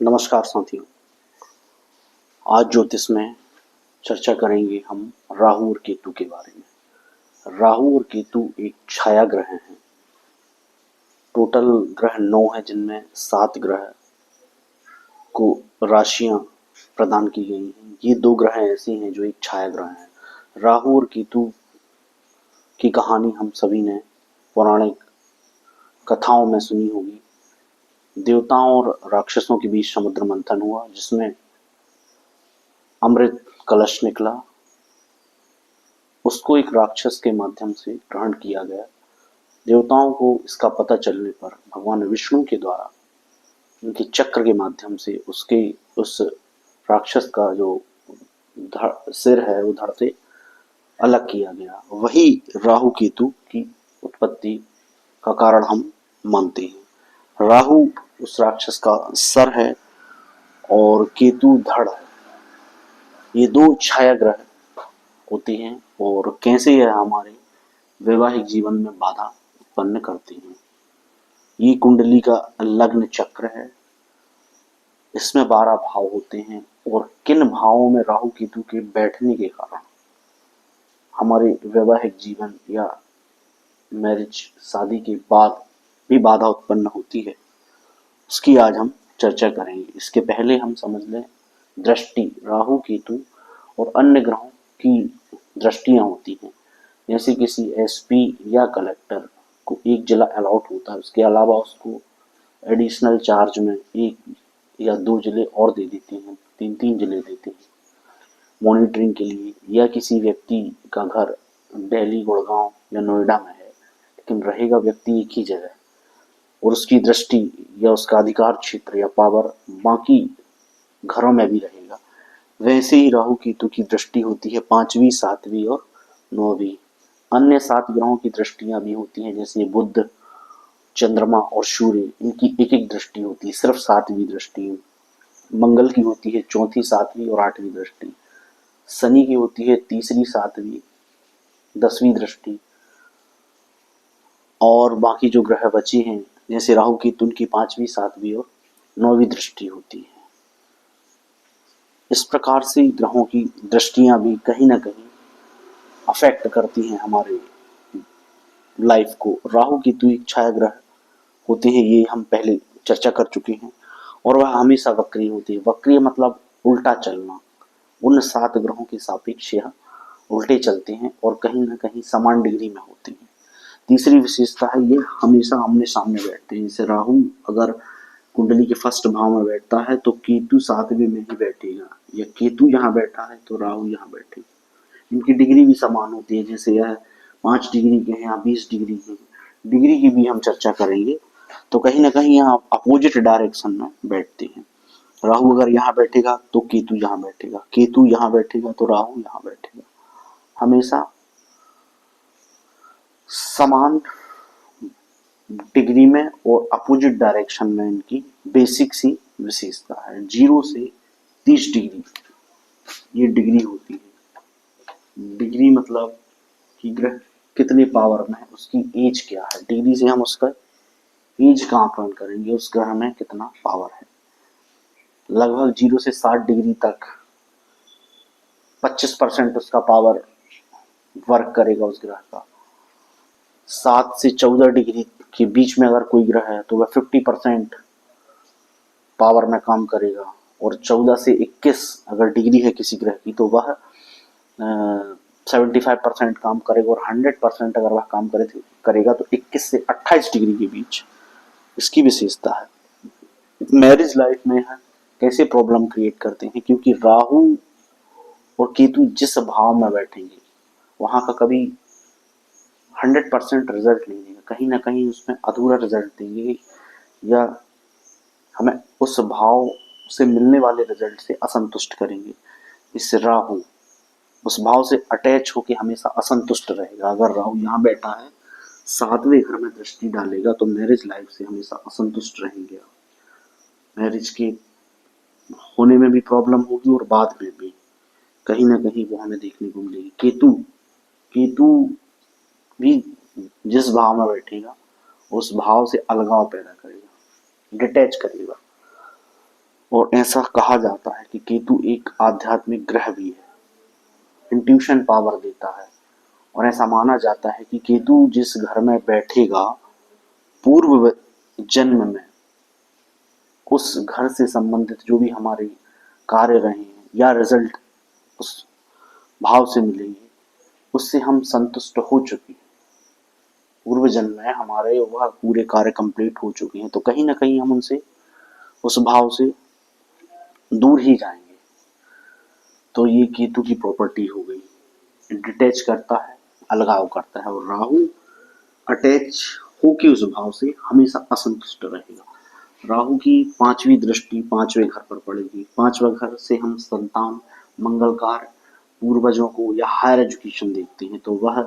नमस्कार साथियों। आज ज्योतिष में चर्चा करेंगे हम राहु और केतु के बारे में। राहु और केतु एक छाया ग्रह हैं। टोटल ग्रह 9 हैं, जिनमें 7 ग्रह को राशियां प्रदान की गई हैं। ये 2 ग्रह ऐसे हैं जो एक छाया ग्रह हैं। राहु और केतु की कहानी हम सभी ने पौराणिक कथाओं में सुनी होगी। देवताओं और राक्षसों के बीच समुद्र मंथन हुआ, जिसमें अमृत कलश निकला। उसको एक राक्षस के माध्यम से ग्रहण किया गया। देवताओं को इसका पता चलने पर भगवान विष्णु के द्वारा उनके चक्र के माध्यम से उस राक्षस का जो सिर है वो धड़ से अलग किया गया। वही राहु केतु की उत्पत्ति का कारण हम मानते हैं। राहु उस राक्षस का सर है और केतु धड़ है। ये 2 छाया ग्रह होते हैं और कैसे यह हमारे वैवाहिक जीवन में बाधा उत्पन्न करते हैं। ये कुंडली का लग्न चक्र है। इसमें 12 भाव होते हैं और किन भावों में राहु केतु के बैठने के कारण हमारे वैवाहिक जीवन या मैरिज शादी के बाद भी बाधा उत्पन्न होती है, उसकी आज हम चर्चा करेंगे। इसके पहले हम समझ लें दृष्टि। राहु केतु और अन्य ग्रहों की दृष्टियां होती हैं। जैसे किसी एसपी या कलेक्टर को 1 जिला अलॉट होता है, उसके अलावा उसको एडिशनल चार्ज में 1 या 2 जिले और दे देते हैं, 3 जिले देते हैं मॉनिटरिंग के लिए। या किसी व्यक्ति का घर दिल्ली, गुड़गांव या नोएडा में है, लेकिन रहेगा व्यक्ति एक ही जगह और उसकी दृष्टि या उसका अधिकार क्षेत्र या पावर बाकी घरों में भी रहेगा। वैसे ही राहु केतु की दृष्टि होती है 5वीं, 7वीं और 9वीं। अन्य 7 ग्रहों की दृष्टियां भी होती हैं, जैसे बुध, चंद्रमा और सूर्य। इनकी एक दृष्टि होती है, सिर्फ 7वीं दृष्टि। मंगल की होती है 4वीं, 7वीं और 8वीं दृष्टि। शनि की होती है 3री, 7वीं, 10वीं दृष्टि। और बाकी जो ग्रह बचे हैं जैसे राहु केतु की 5वीं, 7वीं और 9वीं दृष्टि होती है। इस प्रकार से ग्रहों की दृष्टियां भी कहीं ना कहीं अफेक्ट करती हैं हमारे लाइफ को। राहु केतु एक छाया ग्रह होते हैं, ये हम पहले चर्चा कर चुके हैं। और वह हमेशा वक्री होती है। वक्री मतलब उल्टा चलना। उन 7 ग्रहों के सापेक्ष यह उल्टे चलते हैं और कहीं ना कहीं समान डिग्री में होते हैं। तीसरी विशेषता है ये हमेशा आमने सामने बैठते हैं। जैसे राहु अगर कुंडली के फर्स्ट भाव में बैठता है तो केतु 7वें में ही बैठेगा, या केतु यहाँ बैठा है तो राहु यहाँ बैठेगा। इनकी डिग्री भी समान होती है। जैसे यह 5 डिग्री के हैं या 20 डिग्री के हैं, डिग्री की भी हम चर्चा करेंगे। तो कहीं ना कहीं यहाँ अपोजिट डायरेक्शन में बैठते हैं। राहु अगर यहाँ बैठेगा तो केतु यहाँ बैठेगा, केतु यहाँ बैठेगा तो राहु यहाँ बैठेगा। हमेशा समान डिग्री में और अपोजिट डायरेक्शन में इनकी बेसिक सी विशेषता है। 0 से 30 डिग्री ये डिग्री होती है। डिग्री मतलब कि ग्रह कितने पावर में है, उसकी एज क्या है। डिग्री से हम उसका एज का आकलन करेंगे, उस ग्रह में कितना पावर है। लगभग 0 से 60 डिग्री तक 25% उसका पावर वर्क करेगा उस ग्रह का। 7 से 14 डिग्री के बीच में अगर कोई ग्रह है तो वह 50% पावर में काम करेगा। और 14 से 21 अगर डिग्री है किसी ग्रह की तो वह 75% काम करेगा। और 100% अगर वह काम करेगा तो 21 से 28 डिग्री के बीच इसकी विशेषता है। मैरिज लाइफ में है कैसे प्रॉब्लम क्रिएट करते हैं, क्योंकि राहु और केतु जिस भाव में बैठेंगे वहां का कभी 100% रिजल्ट नहीं देगा, कहीं ना कहीं उसमें अधूरा रिजल्ट देंगे, या हमें उस भाव से मिलने वाले रिजल्ट से असंतुष्ट करेंगे। इससे राहु उस भाव से अटैच होकर हमेशा असंतुष्ट रहेगा। अगर राहु यहाँ बैठा है 7वें घर में दृष्टि डालेगा तो मैरिज लाइफ से हमेशा असंतुष्ट रहेंगे। मैरिज के होने में भी प्रॉब्लम होगी और बाद में भी कहीं ना कहीं वो हमें देखने को मिलेगी। केतु भी जिस भाव में बैठेगा उस भाव से अलगाव पैदा करेगा, डिटैच करेगा। और ऐसा कहा जाता है कि केतु एक आध्यात्मिक ग्रह भी है, इंट्यूशन पावर देता है। और ऐसा माना जाता है कि केतु जिस घर में बैठेगा, पूर्व जन्म में उस घर से संबंधित जो भी हमारे कार्य रहे हैं या रिजल्ट उस भाव से मिलेंगे, उससे हम संतुष्ट हो चुके हैं। पूर्व जन्म में हमारे वह पूरे कार्य कंप्लीट हो चुके हैं, तो कहीं ना कहीं हम उनसे, उस भाव से दूर ही जाएंगे। तो ये केतु की प्रॉपर्टी हो गई, डिटैच करता है, अलगाव करता है। और राहु अटैच होके उस भाव से हमेशा असंतुष्ट रहेगा। राहु की 5वीं दृष्टि 5वें घर पर पड़ेगी। 5वां घर से हम संतान, मंगल कार्य, पूर्वजों को या हायर एजुकेशन देखते हैं, तो वह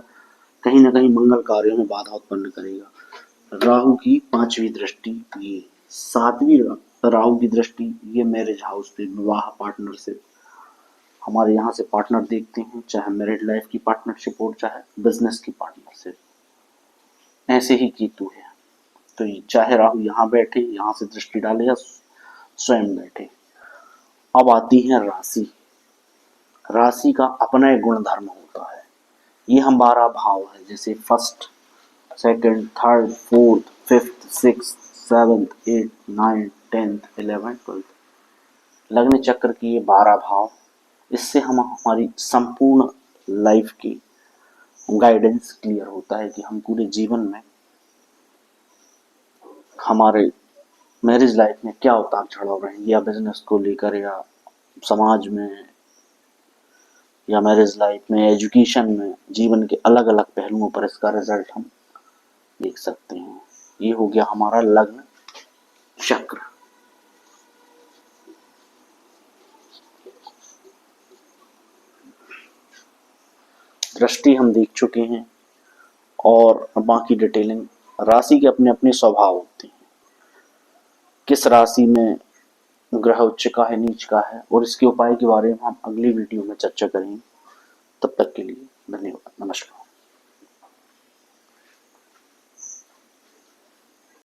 कहीं ना कहीं मंगल कार्यों में बाधा उत्पन्न करेगा। राहु की 5वीं दृष्टि ये, 7वीं राहु की दृष्टि ये मैरिज हाउस पे, विवाह पार्टनरशिप, हमारे यहाँ से पार्टनर देखते हैं, चाहे मैरिड लाइफ की पार्टनरशिप हो, चाहे बिजनेस की पार्टनरशिप। ऐसे ही केतु है। तो चाहे राहु यहाँ बैठे, यहाँ से दृष्टि डाले, या स्वयं बैठे। अब आती है राशि। राशि का अपना एक गुण धर्म होता है। ये हम 12 भाव है, जैसे first, second, third, fourth, fifth, six, 7th, 8th, 9th, 10th, 11th, 12th लग्न चक्र की ये 12 भाव। इससे हम हमारी संपूर्ण लाइफ की गाइडेंस क्लियर होता है कि हम पूरे जीवन में हमारे मैरिज लाइफ में क्या उतार चढ़ाव रहेंगे, या बिजनेस को लेकर, या समाज में, या मैरिज लाइफ में, एजुकेशन में, जीवन के अलग अलग पहलुओं पर इसका रिजल्ट हम देख सकते हैं। ये हो गया हमारा लग्न चक्र। दृष्टि हम देख चुके हैं, और बाकी डिटेलिंग। राशि के अपने अपने स्वभाव होते हैं, किस राशि में ग्रह उच्च का है, नीच का है, और इसके उपाय के बारे में हम अगली वीडियो में चर्चा करेंगे। तब तक के लिए धन्यवाद, नमस्कार।